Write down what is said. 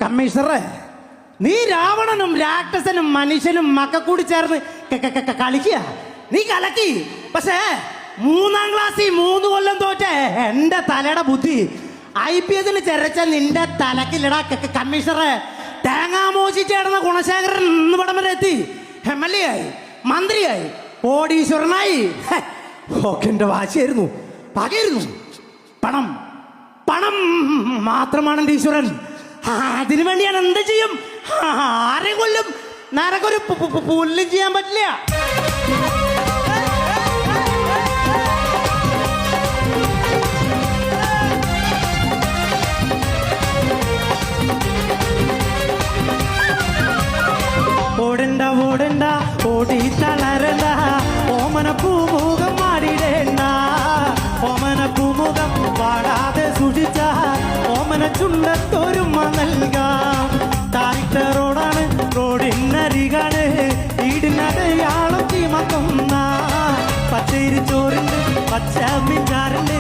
കമ്മീഷണറെ, നീ രാവണനും രാക്ഷസനും മനുഷ്യനും മക്ക കൂടി ചേർന്ന് കളിക്കുക. നീ കലക്കി. പക്ഷേ 3ാം ക്ലാസ്സിൽ 3 കൊല്ലം തോറ്റ എന്റെ തലയുടെ ബുദ്ധി IPS ചെരച്ച നിന്റെ തലക്കില്ലടാ കമ്മീഷണറെ. തേങ്ങാമോചിച്ചേടുന്ന ഗുണശേഖരൻ ഇവിടം വരെ എത്തി. MLA ആയി, മന്ത്രിയായി, കോടീശ്വരനായി. ഒക്കെ എന്റെ വാശിയായിരുന്നു, പകയായിരുന്നു. പണം പണം മാത്രമാണ് എന്റെ ഈശ്വരൻ. അതിനു വേണ്ടി ഞാൻ എന്ത് ചെയ്യും? ആരെ കൊല്ലും? നിനക്കൊരു പുല്ലും ചെയ്യാൻ പറ്റില്ല. ഓടണ്ട ഓടണ്ട ഓടി തളരണ്ട, ഓമന പൂമുഖം മാറിടേണ്ട. ഓമന പൂമുഖം പാടാതെ സൂക്ഷിച്ച ഓമന ചുണ്ടത്തൊരുമ നൽകാം. താരിട്ട റോഡാണ്, റോഡിനരികാണ്, വീടിനടയാളം ചീമക്കുന്ന. പച്ചരി ചോറുണ്ട്, പച്ച മിഞ്ചാറുണ്ട്,